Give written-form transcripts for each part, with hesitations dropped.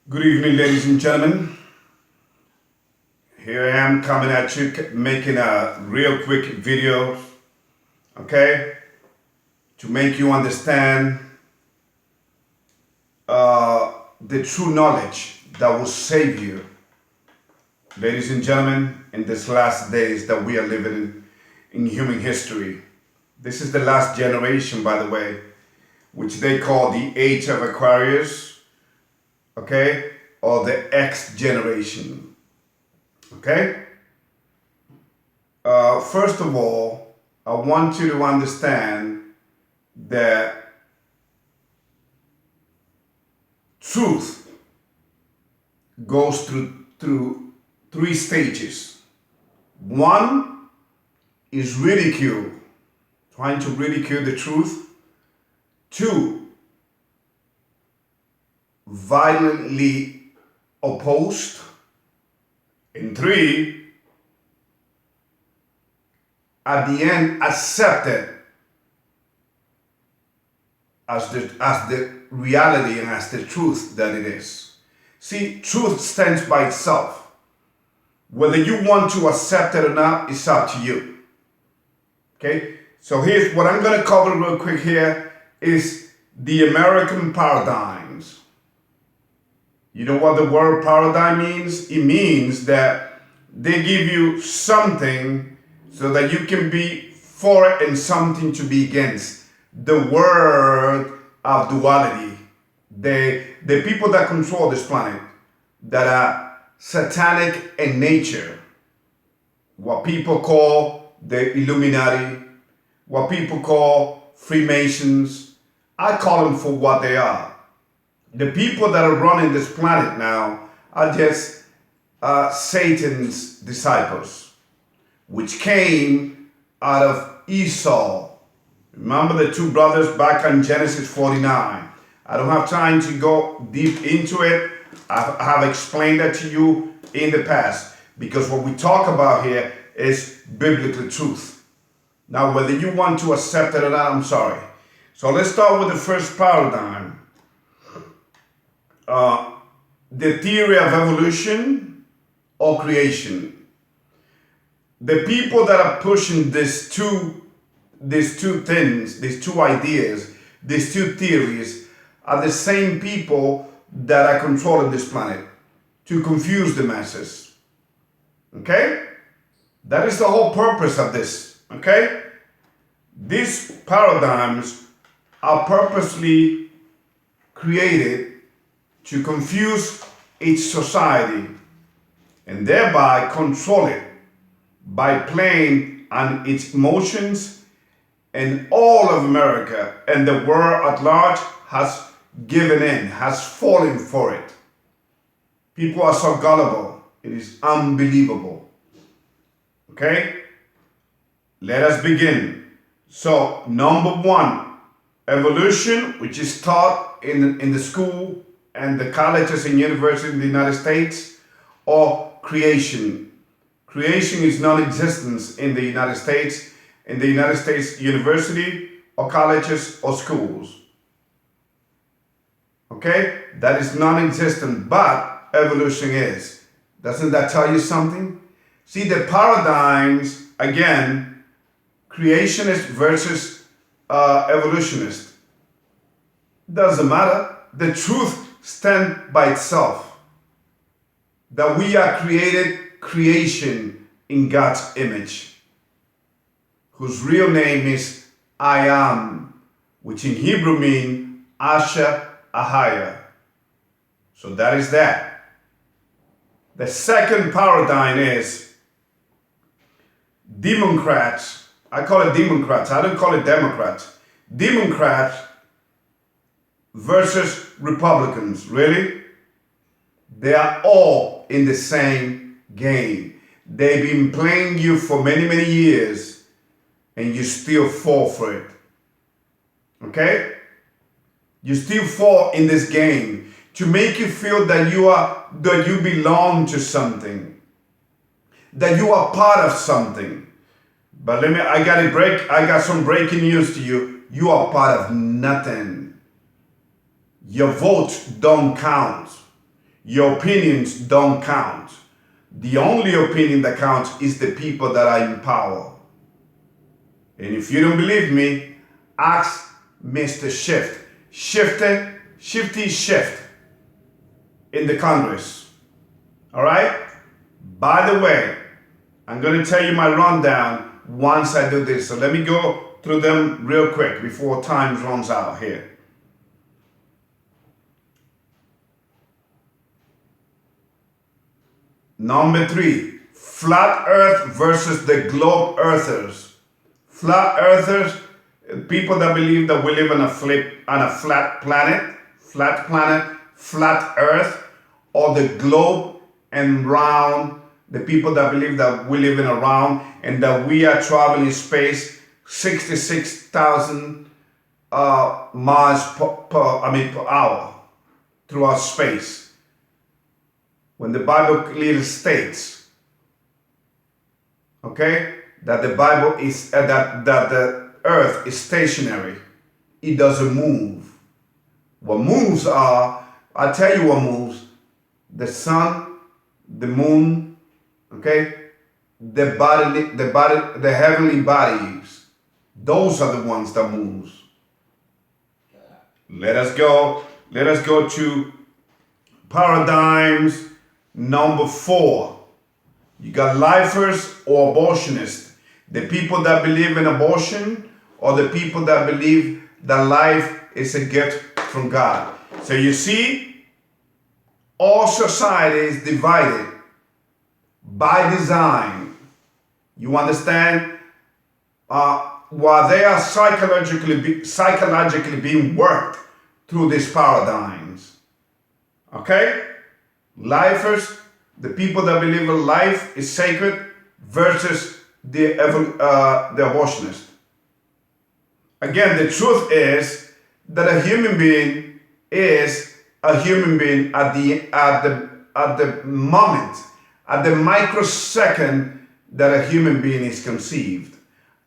Good evening, ladies and gentlemen. Here I am coming at you, making a real quick video, okay, to make you understand the true knowledge that will save you, ladies and gentlemen, in these last days that we are living in human history. This is the last generation, by the way, which they call the age of Aquarius, okay, or the X generation, okay? First of all, I want you to understand that truth goes through three stages. One is ridicule, trying to ridicule the truth. Two, violently opposed. And three, at the end, accepted as the reality and as the truth that it is. See, truth stands by itself. Whether you want to accept it or not, it's up to you. Okay? So here's what I'm going to cover real quick here is the American paradigms. You know what the word paradigm means? It means that they give you something so that you can be for it and something to be against. The word of duality. The people that control this planet, that are satanic in nature, what people call the Illuminati, what people call Freemasons, I call them for what they are. The people that are running this planet now are just Satan's disciples, which came out of Esau. Remember the two brothers back on Genesis 49. I don't have time to go deep into it. I have explained that to you in the past, because what we talk about here is biblical truth. Now, whether you want to accept it or not, I'm sorry. So let's start with the first paradigm. The theory of evolution or creation. The people that are pushing these two things, these two ideas, these two theories are the same people that are controlling this planet to confuse the masses. Okay? That is the whole purpose of this. Okay? These paradigms are purposely created to confuse each society and thereby control it by playing on its emotions, and all of America and the world at large has given in, has fallen for it. People are so gullible, it is unbelievable. Okay? Let us begin. So, number one, evolution, which is taught in the school and the colleges and universities in the United States, or creation. Creation is non-existence in the United States university or colleges or schools. Okay? That is non-existent, but evolution is. Doesn't that tell you something? See, the paradigms, again, creationist versus evolutionist. Doesn't matter. The truth stands by itself. That we are created creation in God's image, whose real name is I am, which in Hebrew means Asher Ahaya. So that is that. The second paradigm is Democrats. I call it Democrats. I don't call it Democrats. Democrats versus Republicans. Really? They are all in the same game. They've been playing you for many, many years, and you still fall for it. Okay? You still fall in this game to make you feel that you belong to something, that you are part of something. But I got some breaking news to you. You are part of nothing. Your votes don't count. Your opinions don't count. The only opinion that counts is the people that are in power. And if you don't believe me, ask Mr. Shifty Shift in the Congress. All right? By the way, I'm going to tell you my rundown once I do this. So let me go through them real quick before time runs out here. Number 3, flat earth versus the globe earthers. Flat earthers, people that believe that we live on a flat planet, flat earth, or the globe and round, the people that believe that we live in a round and that we are traveling space 66,000 miles per hour throughout space. When the Bible clearly states, okay, that the Bible is that the earth is stationary, it doesn't move. What moves are, I'll tell you what moves: the sun, the moon, okay, the heavenly bodies. Those are the ones that moves. Let us go to paradigms. Number 4, you got lifers or abortionists. The people that believe in abortion, or the people that believe that life is a gift from God. So you see, all society is divided by design. You understand? While they are psychologically being worked through these paradigms. Okay? Lifers, the people that believe in life is sacred, versus the abortionist. Again, the truth is that a human being is a human being at the moment, at the microsecond that a human being is conceived.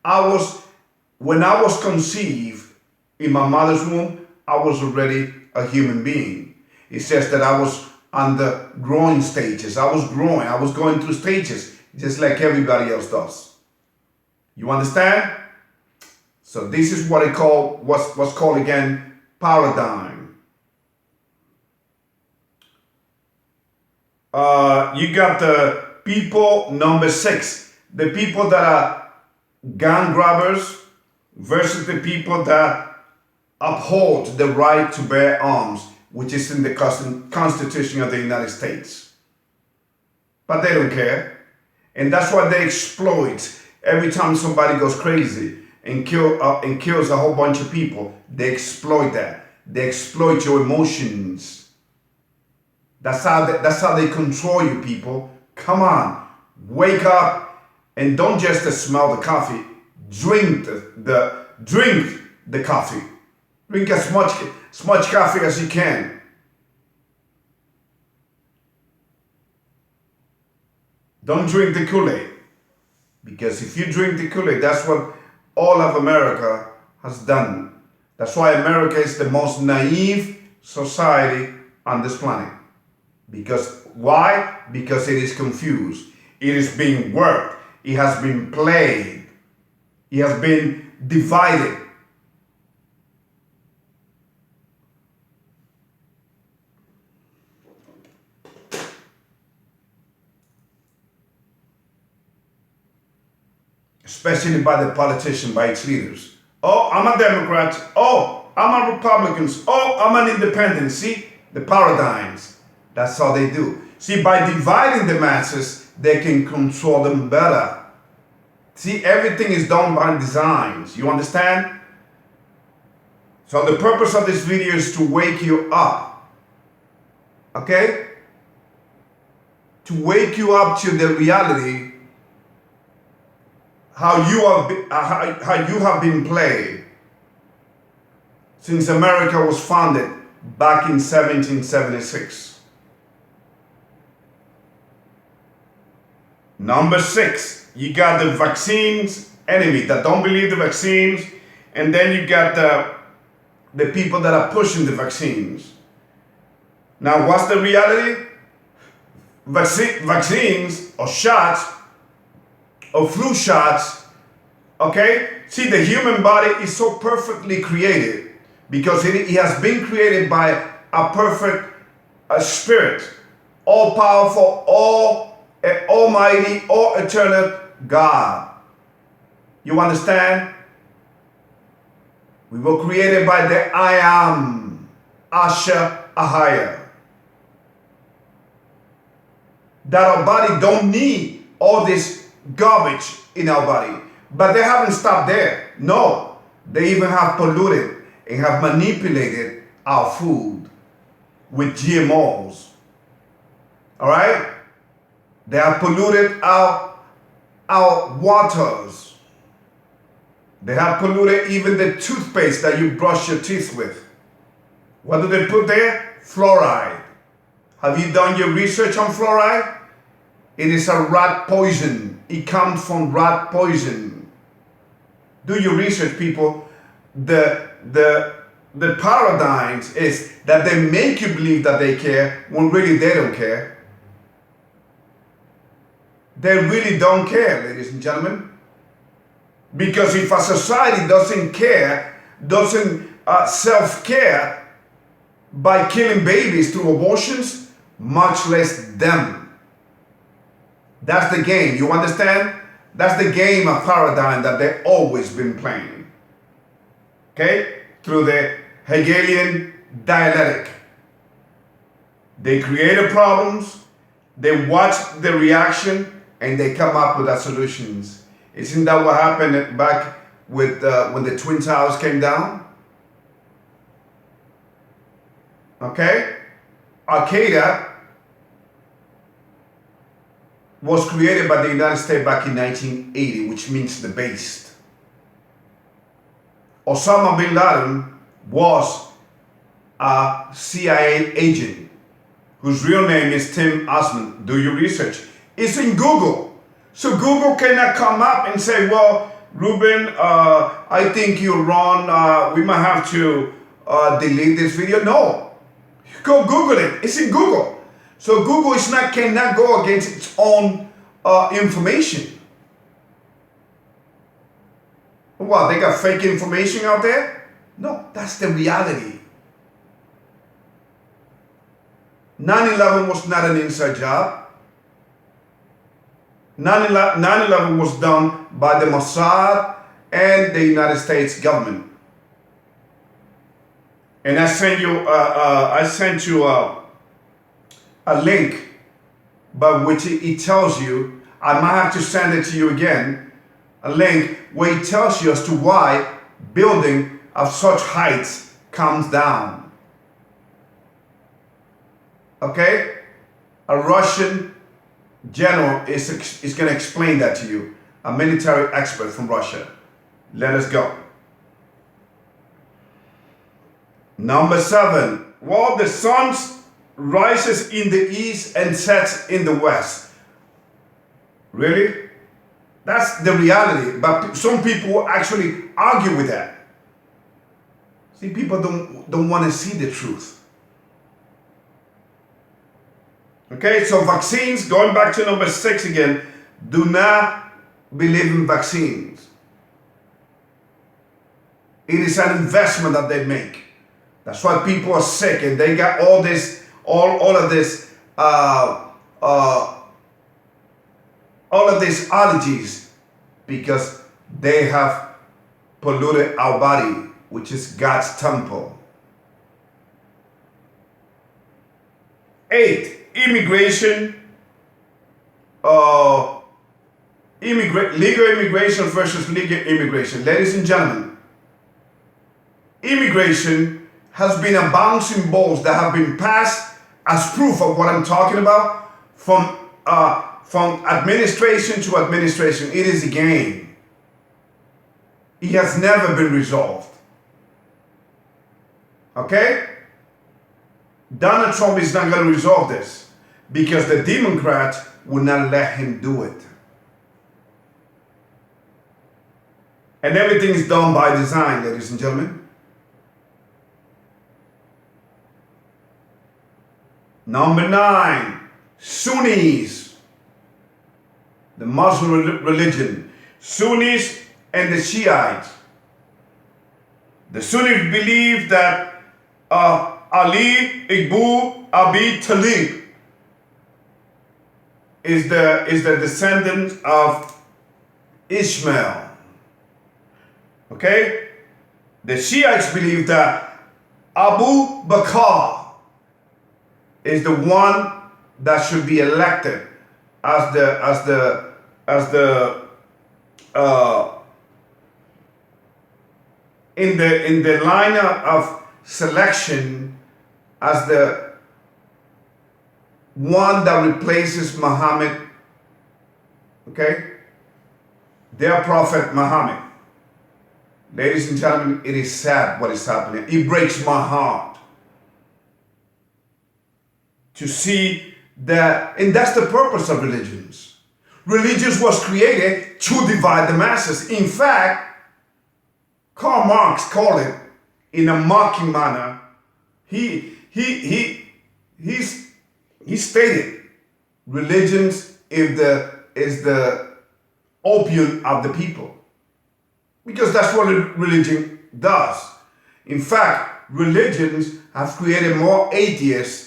When I was conceived in my mother's womb, I was already a human being. It says that I was on the growing stages. I was going through stages, just like everybody else does. You understand? So this is what what's called again paradigm. You got the people, number 6, the people that are gun grabbers versus the people that uphold the right to bear arms, which is in the Constitution of the United States. But they don't care. And that's why they exploit. Every time somebody goes crazy and kills a whole bunch of people, they exploit that. They exploit your emotions. That's how they control you, people. Come on, wake up and don't just smell the coffee. Drink the coffee. Drink as much coffee as you can. Don't drink the Kool-Aid. Because if you drink the Kool-Aid, that's what all of America has done. That's why America is the most naive society on this planet. Because why? Because it is confused. It is being worked. It has been played. It has been divided. Especially by the politician, by its leaders. Oh, I'm a Democrat. Oh, I'm a Republican. Oh, I'm an independent. See, the paradigms. That's how they do. See, by dividing the masses, they can control them better. See, everything is done by designs. You understand? So the purpose of this video is to wake you up. Okay? To wake you up to the reality how you have been played since America was founded back in 1776. Number 6, you got the vaccines enemy that don't believe the vaccines, and then you got the people that are pushing the vaccines. Now, what's the reality? Vaccines or shots or flu shots, okay? See, the human body is so perfectly created because it has been created by a perfect spirit, all powerful, all almighty, all eternal God. You understand? We were created by the I am, Asha Ahaya. That our body don't need all this garbage in our body. But they haven't stopped there. No, they even have polluted and have manipulated our food with GMOs. All right? They have polluted our waters. They have polluted even the toothpaste that you brush your teeth with. What do they put there? Fluoride. Have you done your research on fluoride? It is a rat poison. It comes from rat poison. Do your research, people. The paradigms is that they make you believe that they care when really they don't care. They really don't care, ladies and gentlemen. Because if a society doesn't care, doesn't self-care by killing babies through abortions, much less them. That's the game, you understand? That's the game of paradigm that they've always been playing. Okay? Through the Hegelian dialectic. They created problems, they watch the reaction, and they come up with the solutions. Isn't that what happened back with when the Twin Towers came down? Okay? Al-Qaeda was created by the United States back in 1980, which means the base. Osama bin Laden was a CIA agent whose real name is Tim Osman. Do your research. It's in Google. So Google cannot come up and say, well, Ruben, I think you're wrong. We might have to delete this video. No. Go Google it. It's in Google. So Google cannot go against its own information. What, they got fake information out there? No, that's the reality. 9/11 was not an inside job. 9/11 was done by the Mossad and the United States government. And I sent you a link by which it tells you, I might have to send it to you again, a link where it tells you as to why building of such heights comes down. Okay? A Russian general is going to explain that to you, a military expert from Russia. Let us go. Number 7. Well, the sun rises in the east and sets in the west. Really? That's the reality. But some people actually argue with that. See, people don't want to see the truth. Okay, so vaccines, going back to number 6 again, do not believe in vaccines. It is an investment that they make. That's why people are sick and they got all this, all of this allergies because they have polluted our body, which is God's temple. 8, immigration, legal immigration versus legal immigration. Ladies and gentlemen, immigration has been a bouncing balls that have been passed as proof of what I'm talking about from administration to administration. It is a game. It has never been resolved. Okay? Donald Trump is not going to resolve this because the Democrats will not let him do it. And everything is done by design, ladies and gentlemen. Number 9, Sunnis, the Muslim religion. Sunnis and the Shiites. The Sunnis believe that Ali ibn Abi Talib is the descendant of Ishmael. Okay? The Shiites believe that Abu Bakr is the one that should be elected as the in the line of selection as the one that replaces Muhammad, okay? Their prophet Muhammad. Ladies and gentlemen, it is sad what is happening. It breaks my heart to see that, and that's the purpose of religions. Religions was created to divide the masses. In fact, Karl Marx called it in a mocking manner. He stated religions is the opium of the people, because that's what religion does. In fact, religions have created more atheists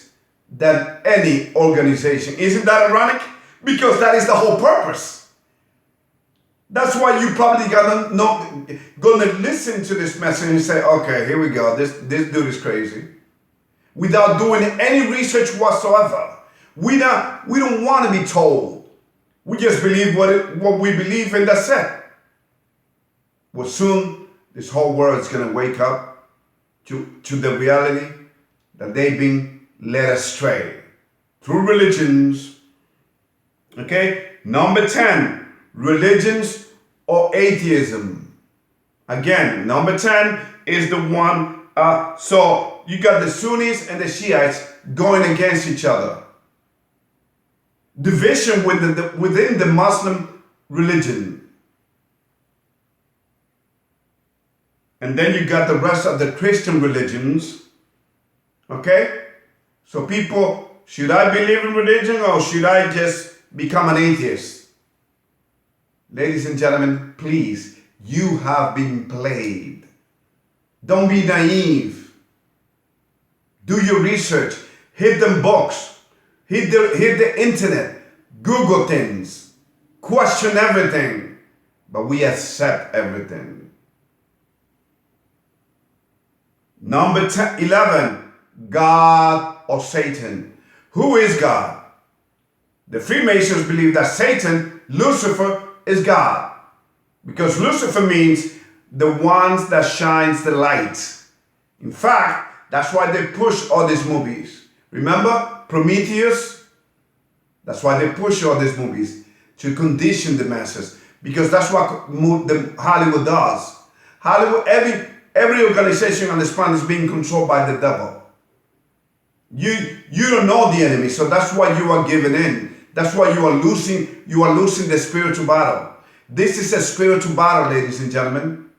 than any organization. Isn't that ironic? Because that is the whole purpose. That's why you probably gonna listen to this message and say, okay, here we go. This dude is crazy. Without doing any research whatsoever. We don't want to be told. We just believe what we believe, and that's it. Well, soon this whole world is gonna wake up to the reality that they've been led astray through religions. Okay? Number 10, religions or atheism. Again, number 10 is the one, so you got the Sunnis and the Shiites going against each other. Division within the Muslim religion. And then you got the rest of the Christian religions. Okay? So people, should I believe in religion or should I just become an atheist? Ladies and gentlemen, please, you have been played. Don't be naive. Do your research. Hit them books. Hit the internet. Google things. Question everything. But we accept everything. Number 11, God or Satan. Who is God? The Freemasons believe that Satan, Lucifer, is God. Because Lucifer means the ones that shines the light. In fact, that's why they push all these movies. Remember Prometheus? That's why they push all these movies, to condition the masses. Because that's what Hollywood does. Hollywood, every organization on this planet is being controlled by the devil. You don't know the enemy, so that's why you are giving in. That's why you are losing the spiritual battle. This is a spiritual battle, ladies and gentlemen.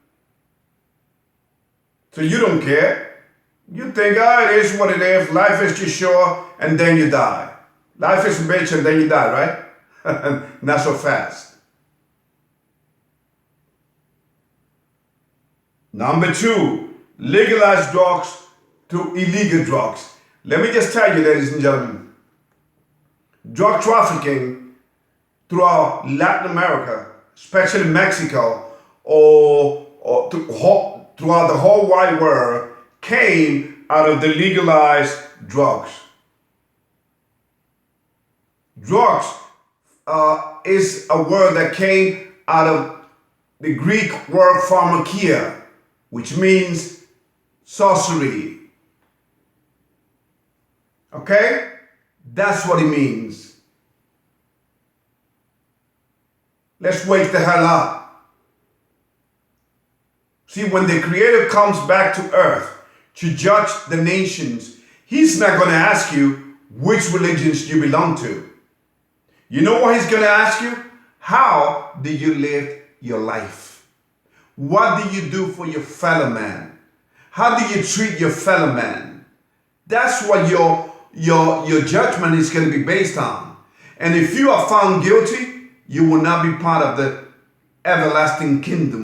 So you don't care. You think, it is what it is. Life is just short, and then you die. Life is a bitch, and then you die, right? Not so fast. Number 2, legalize drugs to illegal drugs. Let me just tell you, ladies and gentlemen, drug trafficking throughout Latin America, especially Mexico, or throughout the whole wide world, came out of the legalized drugs. Drugs is a word that came out of the Greek word pharmakia, which means sorcery. Okay? That's what it means. Let's wake the hell up. See, when the Creator comes back to earth to judge the nations, He's not going to ask you which religions you belong to. You know what He's going to ask you? How do you live your life? What do you do for your fellow man? How do you treat your fellow man? That's what your judgment is going to be based on. And if you are found guilty, you will not be part of the everlasting kingdom.